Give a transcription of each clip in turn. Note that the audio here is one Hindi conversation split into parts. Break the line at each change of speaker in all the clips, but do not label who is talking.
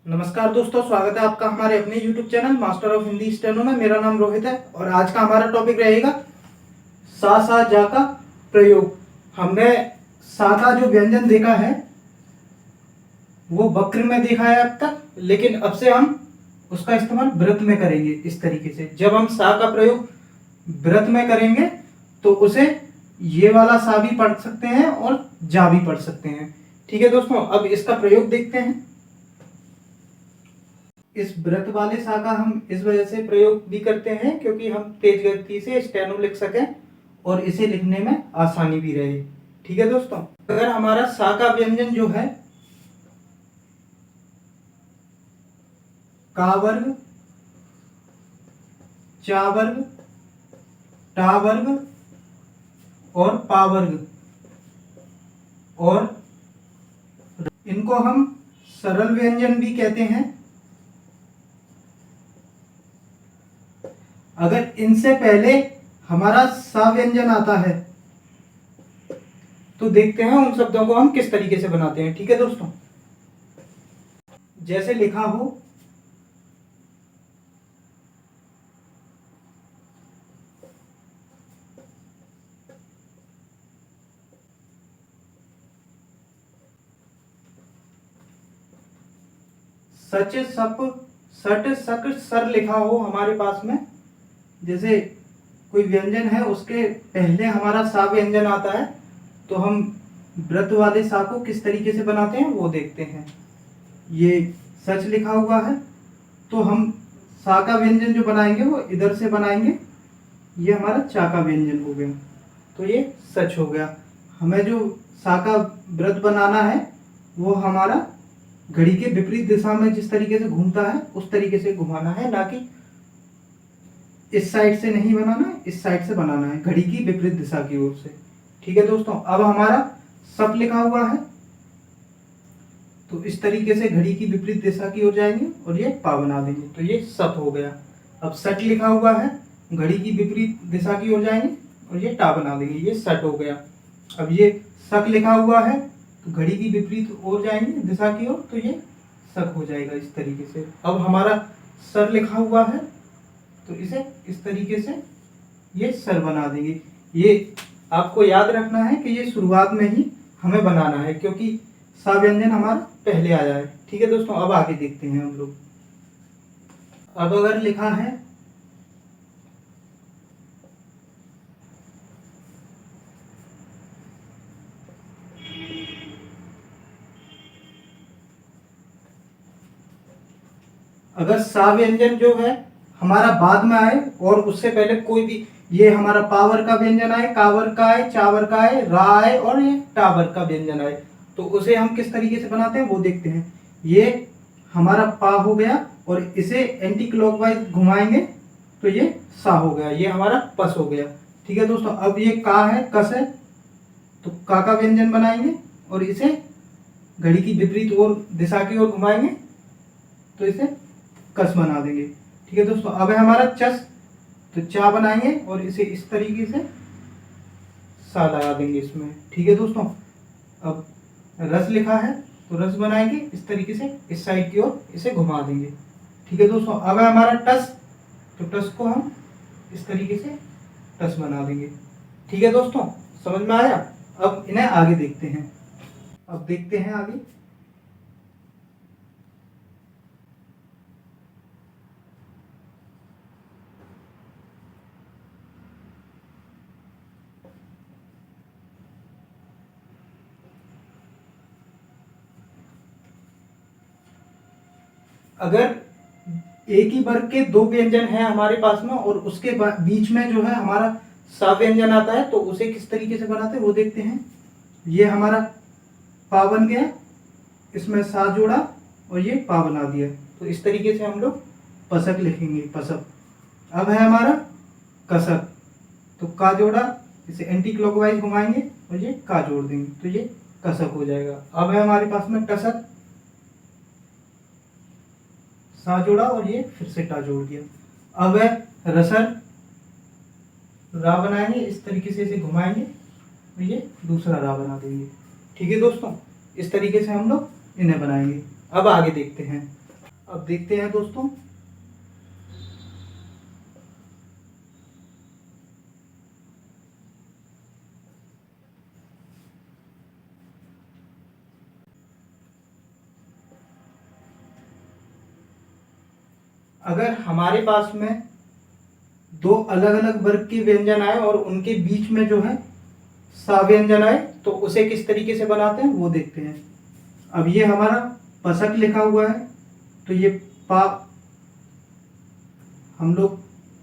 नमस्कार दोस्तों, स्वागत है आपका हमारे अपने YouTube channel master of Hindi steno में। मेरा नाम रोहित है और आज का हमारा टॉपिक रहेगा सा सा जा का प्रयोग। हमने सा का जो व्यंजन देखा है वो वक्र में देखा है अब तक, लेकिन अब से हम उसका इस्तेमाल व्रत में करेंगे। इस तरीके से जब हम सा का प्रयोग व्रत में करेंगे तो उसे ये वाला सा भी पढ़ सकते हैं और जा भी पढ़ सकते हैं। ठीक है दोस्तों, अब इसका प्रयोग देखते हैं। इस व्रत वाले सा का हम इस वजह से प्रयोग भी करते हैं क्योंकि हम तेज गति से स्टेनो लिख सकें और इसे लिखने में आसानी भी रहे। ठीक है दोस्तों, अगर हमारा सा का व्यंजन जो है का वर्ग, चा वर्ग, टा वर्ग और पा वर्ग, और इनको हम सरल व्यंजन भी कहते हैं। अगर इनसे पहले हमारा सा व्यंजन आता है तो देखते हैं उन शब्दों को हम किस तरीके से बनाते हैं। ठीक है दोस्तों, जैसे लिखा हो सच सप सट सक सर लिखा हो हमारे पास में, जैसे कोई व्यंजन है उसके पहले हमारा सा व्यंजन आता है तो हम व्रत वाले सा को किस तरीके से बनाते हैं वो देखते हैं। ये सच लिखा हुआ है तो हम सा का व्यंजन जो बनाएंगे वो इधर से बनाएंगे। ये हमारा चा का व्यंजन हो गया तो ये सच हो गया। हमें जो सा का व्रत बनाना है वो हमारा घड़ी के विपरीत दिशा में जिस तरीके से घूमता है उस तरीके से घुमाना है, ना कि इस साइड से नहीं बनाना है, इस साइड से बनाना है, घड़ी की विपरीत दिशा की ओर से। ठीक है दोस्तों, अब हमारा सप लिखा हुआ है तो इस तरीके से घड़ी की विपरीत दिशा की ओर जाएंगे और ये पा बना देंगे तो ये सप हो गया। अब सट लिखा हुआ है, घड़ी की विपरीत दिशा की ओर जाएंगे और ये टा बना देंगे, ये सट हो गया। अब ये सक लिखा हुआ है तो घड़ी की विपरीत ओर जाएंगे दिशा की ओर तो ये सक हो जाएगा इस तरीके से। अब हमारा सर लिखा हुआ है तो इसे इस तरीके से ये सर बना देंगे। ये आपको याद रखना है कि ये शुरुआत में ही हमें बनाना है क्योंकि सा व्यंजन हमारा पहले आया है। ठीक है दोस्तों, अब आगे देखते हैं हम लोग। अब अगर लिखा है अगर सा व्यंजन जो है हमारा बाद में आए और उससे पहले कोई भी, ये हमारा पावर का व्यंजन आए, कावर का आए, चावर का आए, रा आए और ये टावर का व्यंजन आए तो उसे हम किस तरीके से बनाते हैं वो देखते हैं। ये हमारा पा हो गया और इसे एंटी क्लॉकवाइज घुमाएंगे तो ये सा हो गया, ये हमारा पस हो गया। ठीक है दोस्तों, अब ये का है, कस है तो का व्यंजन बनाएंगे और इसे घड़ी की विपरीत ओर दिशा की ओर घुमाएंगे तो इसे कस बना देंगे। ठीक है दोस्तों, अब है हमारा चस तो चा बनाएंगे और इसे इस तरीके से सा लगा देंगे इसमें। ठीक है दोस्तों, अब रस लिखा है तो रस बनाएंगे इस तरीके से इस साइड की ओर इसे घुमा देंगे। ठीक है दोस्तों, अब है हमारा टस तो टस को हम इस तरीके से टस बना देंगे। ठीक है दोस्तों, समझ में आया। अब इन्हें आगे देखते हैं। अब देखते हैं आगे। अगर एक ही वर्ग के दो व्यंजन हैं हमारे पास में और उसके बीच में जो है हमारा सा व्यंजन आता है तो उसे किस तरीके से बनाते हैं वो देखते हैं। ये हमारा पा बन गया, इसमें सा जोड़ा और ये पा बना दिया तो इस तरीके से हम लोग पसक लिखेंगे, पसक। अब है हमारा कसक तो का जोड़ा, इसे एंटी क्लॉकवाइज घुमाएंगे और ये का जोड़ देंगे तो ये कसक हो जाएगा। अब है हमारे पास में टसक, सा जोड़ा और ये फिर से टा जोड़ दिया। अब है रसर, रा बनाएंगे इस तरीके से इसे घुमाएंगे और ये दूसरा रा बना देंगे। ठीक है दोस्तों, इस तरीके से हम लोग इन्हें बनाएंगे। अब आगे देखते हैं। अब देखते हैं दोस्तों। अगर हमारे पास में दो अलग अलग वर्ग के व्यंजन आए और उनके बीच में जो है सा व्यंजन आए तो उसे किस तरीके से बनाते हैं वो देखते हैं। अब ये हमारा पसक लिखा हुआ है, तो ये पा हम लोग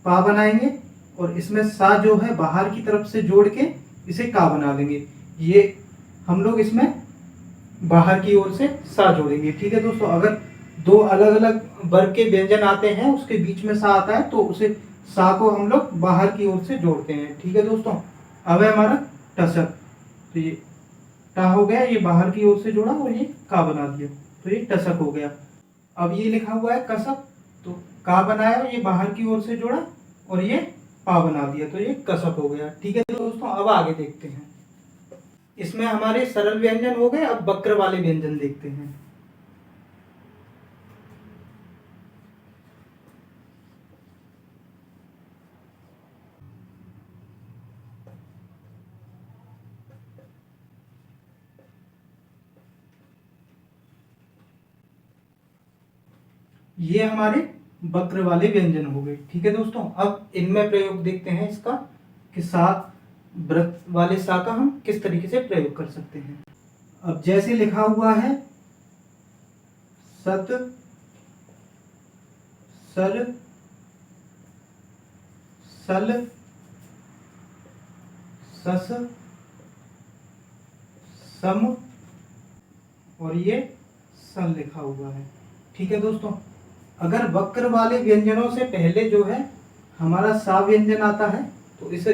पा बनाएंगे और इसमें सा जो है बाहर की तरफ से जोड़ के इसे का बना देंगे। ये हम लोग इसमें बाहर की ओर से सा जोड़ेंगे। ठीक है दोस्तों, अगर दो अलग अलग वर्ग के व्यंजन आते हैं उसके बीच में सा आता है तो उसे सा को हम लोग बाहर की ओर से जोड़ते हैं। ठीक है दोस्तों, अब है हमारा टसक, तो ये टा हो गया, ये बाहर की ओर से जोड़ा और ये का बना दिया, तो ये टसक हो गया। अब ये लिखा हुआ है कसक, तो का बनाया, ये बाहर की ओर से जोड़ा और ये पा बना दिया, तो ये कसक हो गया। ठीक है दोस्तों, अब आगे देखते हैं। इसमें हमारे सरल व्यंजन हो गए, अब वक्र वाले व्यंजन देखते हैं। ये हमारे वक्र वाले व्यंजन हो गए। ठीक है दोस्तों, अब इनमें प्रयोग देखते हैं इसका कि सा वृत्त वाले सा का हम किस तरीके से प्रयोग कर सकते हैं। अब जैसे लिखा हुआ है सत सर सल सस सम और ये सन लिखा हुआ है। ठीक है दोस्तों, अगर वक्र वाले व्यंजनों से पहले जो है हमारा सा व्यंजन आता है तो इसे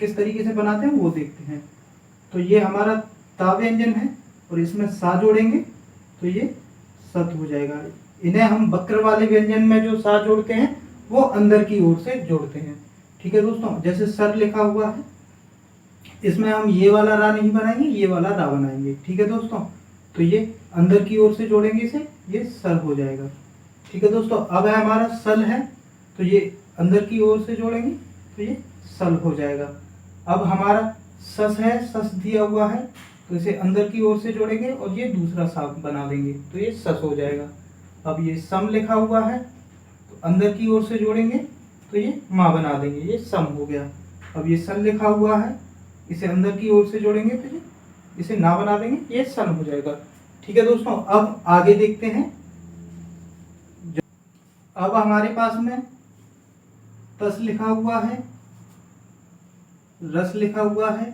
किस तरीके से बनाते हैं वो देखते हैं। तो ये हमारा ता व्यंजन है और इसमें सा जोड़ेंगे तो ये सत हो जाएगा। इन्हें हम वक्र वाले व्यंजन में जो सा जोड़ते हैं वो अंदर की ओर से जोड़ते हैं। ठीक है दोस्तों, जैसे सर लिखा हुआ है, इसमें हम ये वाला रा नहीं बनाएंगे, ये वाला रा बनाएंगे। ठीक है दोस्तों, तो ये अंदर की ओर से जोड़ेंगे इसे, ये सर हो जाएगा। ठीक है दोस्तों, अब है हमारा सल है, तो ये अंदर की ओर से जोड़ेंगे तो ये सल हो जाएगा। अब हमारा सस है, सस दिया हुआ है, तो इसे अंदर की ओर से जोड़ेंगे और ये दूसरा सा बना देंगे तो ये सस हो जाएगा। अब ये सम लिखा हुआ है, तो अंदर की ओर से जोड़ेंगे तो ये माँ बना देंगे, ये सम हो गया। अब ये सन लिखा हुआ है, इसे अंदर की ओर से जोड़ेंगे तो ये इसे ना बना देंगे, ये सन हो जाएगा। ठीक है दोस्तों, अब आगे देखते हैं। अब हमारे पास में तस लिखा हुआ है, रस लिखा हुआ है,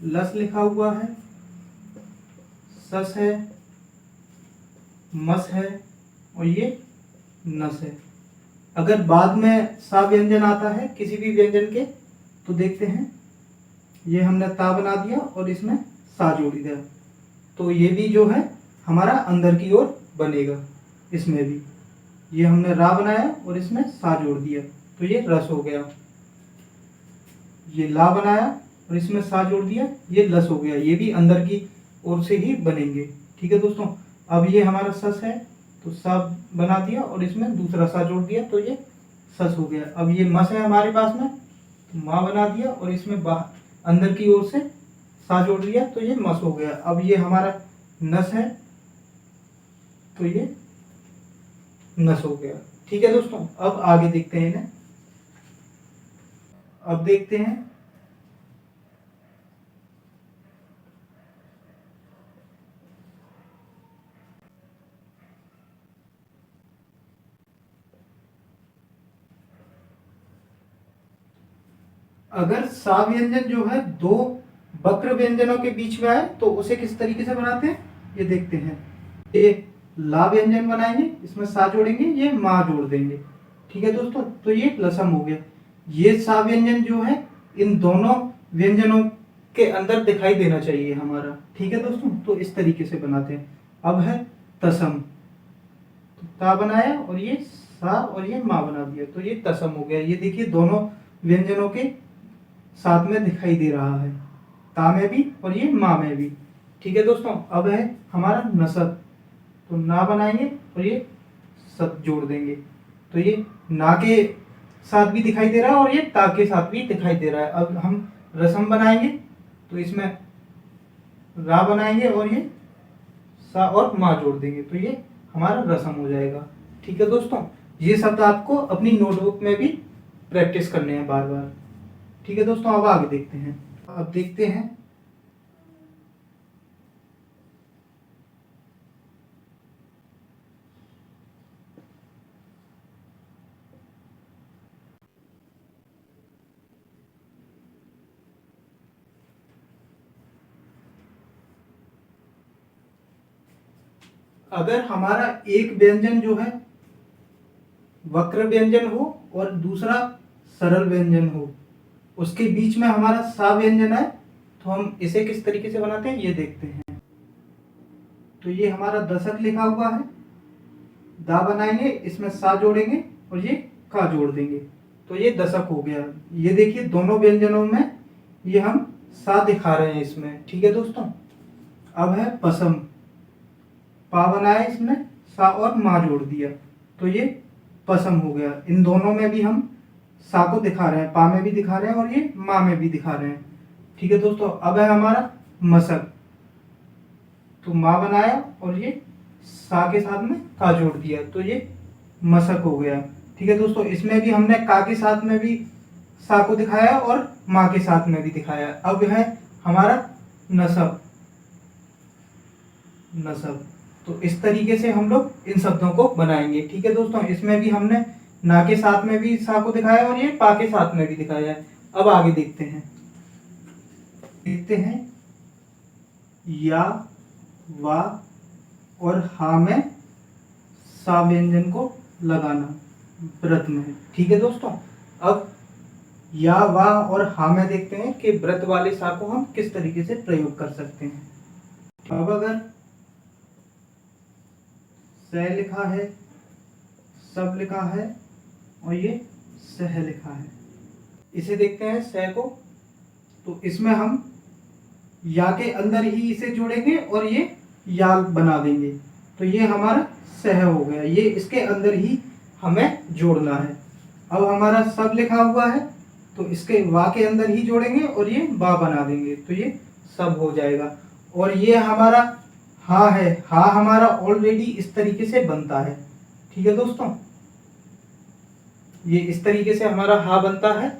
लस लिखा हुआ है, सस है, मस है और ये नस है। अगर बाद में सा व्यंजन आता है किसी भी व्यंजन के तो देखते हैं, ये हमने ता बना दिया और इसमें सा जोड़ दिया, तो ये भी जो है हमारा अंदर की ओर बनेगा। इसमें भी ये हमने रा बनाया और इसमें सा जोड़ दिया तो ये रस हो गया। ये ला बनाया और इसमें सा जोड़ दिया, ये लस हो गया, ये भी अंदर की ओर से ही बनेंगे। ठीक है दोस्तों, अब ये हमारा सस है, तो सा बना दिया और इसमें दूसरा सा जोड़ दिया तो ये सस हो गया। अब ये मस है हमारे पास में, तो माँ बना दिया और इसमें अंदर की ओर से सा जोड़ दिया तो ये मस हो गया। अब ये हमारा नस है, तो ये नस हो गया। ठीक है दोस्तों, अब आगे देखते हैं इन्हें। अब देखते हैं अगर सा व्यंजन जो है दो वक्र व्यंजनों के बीच में आए तो उसे किस तरीके से बनाते हैं ये देखते हैं। ये ला व्यंजन बनाएंगे, इसमें सा जोड़ेंगे, ये माँ जोड़ देंगे। ठीक है दोस्तों, तो ये लसम हो गया। ये सा व्यंजन जो है इन दोनों व्यंजनों के अंदर दिखाई देना चाहिए हमारा। ठीक है दोस्तों, तो इस तरीके से बनाते हैं। अब है तसम, तो ता बनाया और ये सा और ये माँ बना दिया तो ये तसम हो गया। ये देखिए दोनों व्यंजनों के साथ में दिखाई दे रहा है, ता में भी और ये माँ में भी। ठीक है दोस्तों, अब है हमारा नसक, तो ना बनाएंगे और ये सत जोड़ देंगे, तो ये ना के साथ भी दिखाई दे रहा है और ये ता के साथ भी दिखाई दे रहा है। अब हम रसम बनाएंगे, तो इसमें रा बनाएंगे और ये सा और मा जोड़ देंगे, तो ये हमारा रसम हो जाएगा। ठीक है दोस्तों, ये शब्द आपको अपनी नोटबुक में भी प्रैक्टिस करने हैं बार बार। ठीक है दोस्तों, अब आगे देखते हैं। अब देखते हैं अगर हमारा एक व्यंजन जो है वक्र व्यंजन हो और दूसरा सरल व्यंजन हो, उसके बीच में हमारा सा व्यंजन है, तो हम इसे किस तरीके से बनाते हैं ये देखते हैं। तो ये हमारा दशक लिखा हुआ है, दा बनाएंगे, इसमें सा जोड़ेंगे और ये का जोड़ देंगे, तो ये दशक हो गया। ये देखिए दोनों व्यंजनों में ये हम सा दिखा रहे हैं इसमें। ठीक है दोस्तों, अब है पसम, पा बनाया, इसमें सा और मा जोड़ दिया, तो ये पसम हो गया। इन दोनों में भी हम सा को दिखा रहे हैं, पा में भी दिखा रहे हैं और ये मा में भी दिखा रहे हैं। ठीक है दोस्तों, अब है हमारा मसक, तो मा बनाया और ये सा के साथ में का जोड़ दिया, तो ये मसक हो गया। ठीक है दोस्तों, इसमें भी हमने का के साथ में भी सा को दिखाया और मा के साथ में भी दिखाया। अब है हमारा नसब, नसब, तो इस तरीके से हम लोग इन शब्दों को बनाएंगे। ठीक है दोस्तों, इसमें भी हमने ना के साथ में भी सा को दिखाया और ये पा के साथ में भी दिखाया है। अब आगे देखते हैं, या, वा और हा में सा व्यंजन को लगाना व्रत में। ठीक है दोस्तों, अब या, वा और हा में देखते हैं कि व्रत वाले सा को हम किस तरीके से प्रयोग कर सकते हैं। अब अगर स लिखा है, सब लिखा है और ये सह लिखा है, इसे देखते हैं स को, तो इसमें हम या के अंदर ही इसे जोड़ेंगे और ये या बना देंगे, तो ये हमारा सह हो गया, ये इसके अंदर ही हमें जोड़ना है। अब हमारा सब लिखा हुआ है, तो इसके वा के अंदर ही जोड़ेंगे और ये बा बना देंगे, तो ये सब हो जाएगा। और ये हमारा हा है, हा हमारा ऑलरेडी इस तरीके से बनता है। ठीक है दोस्तों, ये इस तरीके से हमारा हा बनता है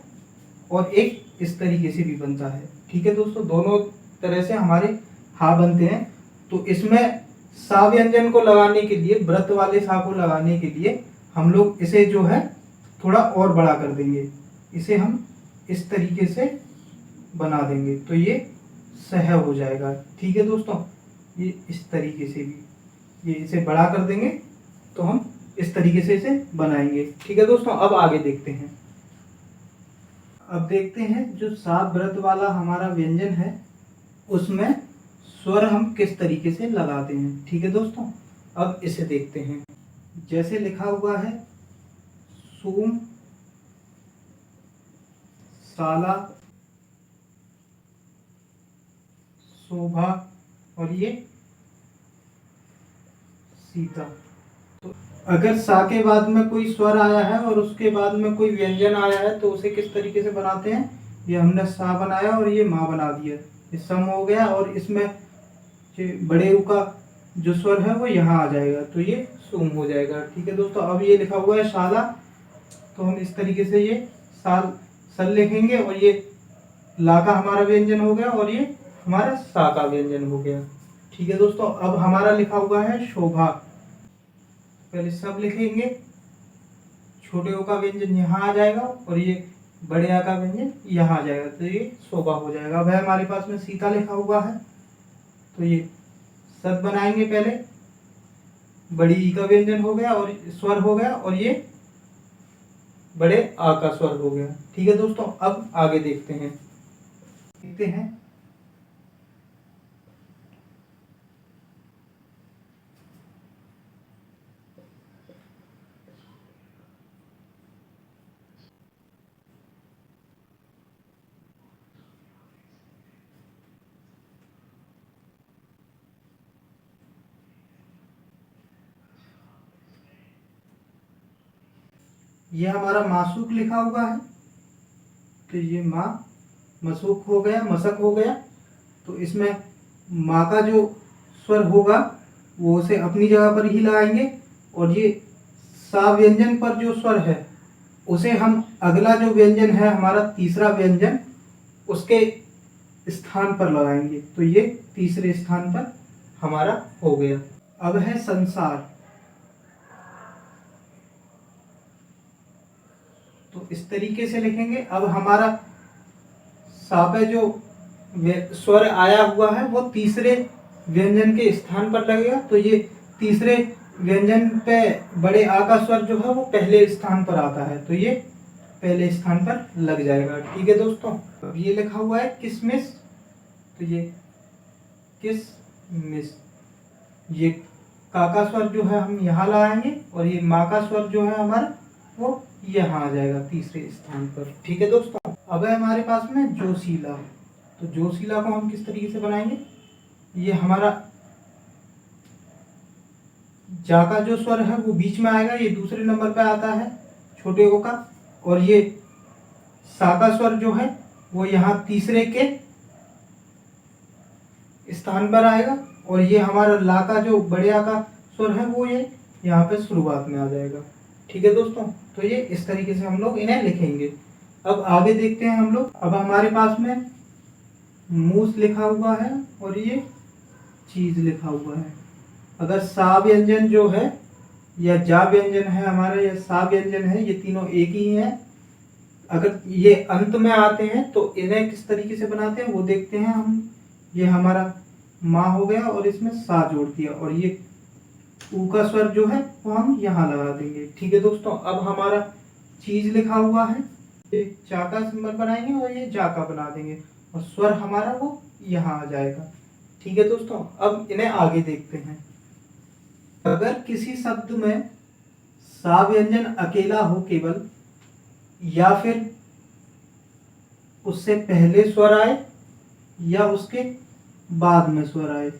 और एक इस तरीके से भी बनता है। ठीक है दोस्तों, दोनों तरह से हमारे हा बनते हैं। तो इसमें सा व्यंजन को लगाने के लिए, व्रत वाले सा को लगाने के लिए हम लोग इसे जो है थोड़ा और बड़ा कर देंगे, इसे हम इस तरीके से बना देंगे, तो ये सह हो जाएगा। ठीक है दोस्तों, ये इस तरीके से भी ये इसे बड़ा कर देंगे, तो हम इस तरीके से इसे बनाएंगे। ठीक है दोस्तों, अब आगे देखते हैं। अब देखते हैं जो सा व्रत वाला हमारा व्यंजन है उसमें स्वर हम किस तरीके से लगाते हैं। ठीक है दोस्तों, अब इसे देखते हैं। जैसे लिखा हुआ है सूम, साला, शोभा और ये सीता। तो अगर सा के बाद में कोई स्वर आया है और उसके बाद में कोई व्यंजन आया है, तो उसे किस तरीके से बनाते हैं। ये हमने सा बनाया और ये मा बना दिया, ये सम हो गया, और इसमें बड़े ऊ का जो स्वर है वो यहाँ आ जाएगा, तो ये सुम हो जाएगा। ठीक है दोस्तों, अब ये लिखा हुआ है शाला, तो हम इस तरीके से ये साल सल लिखेंगे और ये ला का हमारा व्यंजन हो गया और ये हमारा सा का व्यंजन हो गया। ठीक है दोस्तों, अब हमारा लिखा हुआ है शोभा, पहले सब लिखेंगे, छोटे ओ का व्यंजन यहाँ आ जाएगा और ये बड़े आ का व्यंजन यहाँ आ जाएगा, तो ये शोभा हो जाएगा। अब हमारे पास में सीता लिखा हुआ है, तो ये सत बनाएंगे, पहले बड़ी ई का व्यंजन हो गया और स्वर हो गया और ये बड़े आ का स्वर हो गया। ठीक है दोस्तों, अब आगे देखते हैं। ये हमारा मासूक लिखा हुआ है, तो ये माँ मसूक हो गया, मसक हो गया। तो इसमें माँ का जो स्वर होगा वो उसे अपनी जगह पर ही लगाएंगे, और ये सा व्यंजन पर जो स्वर है उसे हम अगला जो व्यंजन है हमारा तीसरा व्यंजन उसके स्थान पर लगाएंगे। तो ये तीसरे स्थान पर हमारा हो गया। अब है संसार। तो इस तरीके से लिखेंगे। अब हमारा सा पे जो स्वर आया हुआ है वो तीसरे व्यंजन के स्थान पर लगेगा। तो ये तीसरे व्यंजन पे बड़े आ का स्वर जो है वो पहले स्थान पर आता है, तो ये पहले स्थान पर लग जाएगा। ठीक है दोस्तों, अब ये लिखा हुआ है किसमिस, तो ये किसमिस, ये का स्वर जो है हम यहाँ लगाएंगे, और ये माँ का स्वर जो है हमारा वो यहाँ आ जाएगा तीसरे स्थान पर। ठीक है दोस्तों, अब है हमारे पास में जोशीला। तो जोशीला को हम किस तरीके से बनाएंगे, ये हमारा जा का जो स्वर है वो बीच में आएगा, ये दूसरे नंबर पे आता है छोटे ओ का, और ये सा का स्वर जो है वो यहाँ तीसरे के स्थान पर आएगा, और ये हमारा ला का जो बड़े आ का स्वर है वो ये यहाँ पे शुरुआत में आ जाएगा। ठीक है दोस्तों, तो ये इस तरीके से हम लोग इन्हें लिखेंगे। अब आगे देखते हैं हम लोग। अब हमारे पास में मूस लिखा हुआ है और ये चीज लिखा हुआ है। अगर सा व्यंजन जो है या जा व्यंजन है हमारा या सा व्यंजन है, ये तीनों एक ही हैं। अगर ये अंत में आते हैं तो इन्हें किस तरीके से बनाते हैं वो देखते हैं हम। ये हमारा माँ हो गया और इसमें सा जोड़ दिया, और ये ऊ का स्वर जो है वो हम यहाँ लगा देंगे। ठीक है दोस्तों, अब हमारा चीज लिखा हुआ है, ये चा का सिंबल बनाएंगे और ये जा का बना देंगे, और स्वर हमारा वो यहाँ आ जाएगा। ठीक है दोस्तों, अब इन्हें आगे देखते हैं। अगर किसी शब्द में सा व्यंजन अकेला हो केवल, या फिर उससे पहले स्वर आए या उसके बाद में स्वर आए,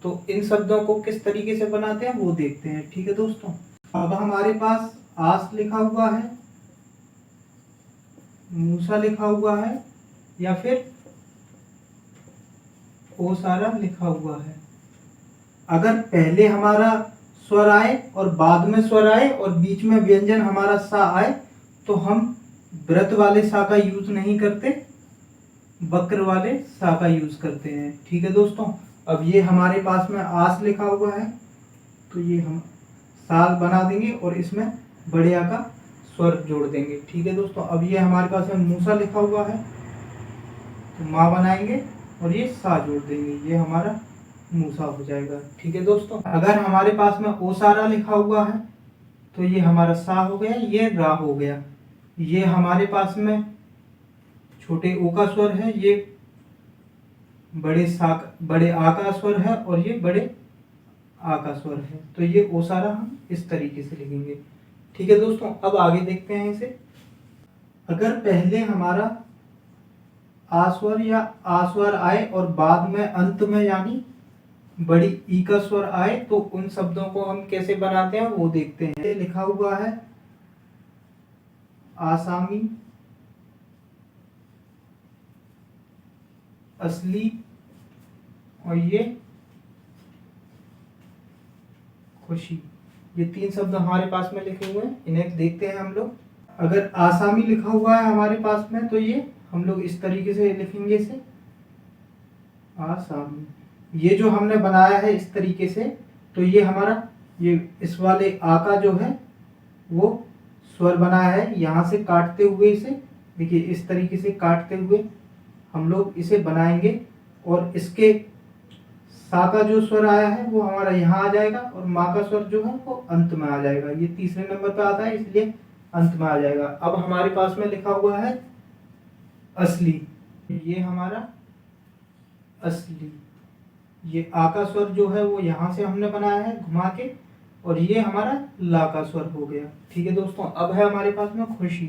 तो इन शब्दों को किस तरीके से बनाते हैं वो देखते हैं। ठीक है दोस्तों, अब हमारे पास आस लिखा हुआ है, मूसा लिखा हुआ है, या फिर ओसारा लिखा हुआ है। अगर पहले हमारा स्वर आए और बाद में स्वर आए और बीच में व्यंजन हमारा सा आए तो हम व्रत वाले सा का यूज नहीं करते, वक्र वाले सा का यूज करते हैं। ठीक है दोस्तों, अब ये हमारे पास में आस लिखा हुआ है, तो ये हम साल बना देंगे और इसमें बड़े आ का स्वर जोड़ देंगे। ठीक है दोस्तों, अब ये हमारे पास में मूसा लिखा हुआ है, तो माँ बनाएंगे और ये सा जोड़ देंगे, ये हमारा मूसा हो जाएगा। ठीक है दोस्तों, अगर हमारे पास में ओसारा लिखा हुआ है तो ये हमारा सा हो गया, ये रा हो गया। ये हमारे पास में छोटे ओ का स्वर है, ये बड़े आ का स्वर है, और ये बड़े आ का स्वर है, तो ये ओसारा हम इस तरीके से लिखेंगे। ठीक है दोस्तों, अब आगे देखते हैं इसे। अगर पहले हमारा आस्वर या आस्वर आए और बाद में अंत में यानी बड़ी ई का स्वर आए तो उन शब्दों को हम कैसे बनाते हैं वो देखते हैं। लिखा हुआ है आसामी, असली, और ये खुशी, ये तीन शब्द हमारे पास में लिखे हुए हैं, इन्हें देखते हैं हम लोग। अगर आसामी लिखा हुआ है हमारे पास में तो ये हम लोग इस तरीके से लिखेंगे इसे, आसामी। ये जो हमने बनाया है इस तरीके से, तो ये हमारा ये इस वाले आ का जो है वो स्वर बनाया है, यहाँ से काटते हुए इसे देखिए इस तरीके से काटते हुए हम लोग इसे बनाएंगे, और इसके सा का जो स्वर आया है वो हमारा यहाँ आ जाएगा, और माँ का स्वर जो है वो अंत में आ जाएगा। ये तीसरे नंबर पे आता है इसलिए अंत में आ जाएगा। अब हमारे पास में लिखा हुआ है असली, ये हमारा असली, ये आ का स्वर जो है वो यहाँ से हमने बनाया है घुमा के, और ये हमारा ला का स्वर हो गया। ठीक है दोस्तों, अब है हमारे पास में खुशी,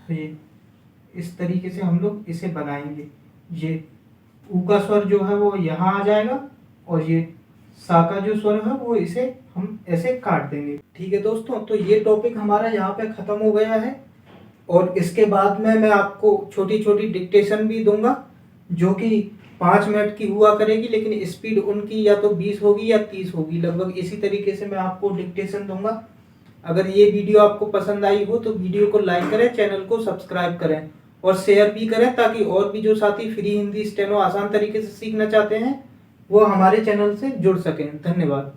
तो ये इस तरीके से हम लोग इसे बनाएंगे। ये ऊ का स्वर जो है वो यहाँ आ जाएगा, और ये सा का जो स्वर है वो इसे हम ऐसे काट देंगे। ठीक है दोस्तों, तो ये टॉपिक हमारा यहाँ पे खत्म हो गया है और इसके बाद में मैं आपको छोटी छोटी डिक्टेशन भी दूंगा जो कि 5 मिनट की हुआ करेगी, लेकिन स्पीड उनकी या तो 20 होगी या 30 होगी, लगभग इसी तरीके से मैं आपको डिक्टेशन दूंगा। अगर ये वीडियो आपको पसंद आई हो तो वीडियो को लाइक करें, चैनल को सब्सक्राइब करें और शेयर भी करें, ताकि और भी जो साथी फ्री हिंदी स्टेनो आसान तरीके से सीखना चाहते हैं वो हमारे चैनल से जुड़ सकें। धन्यवाद।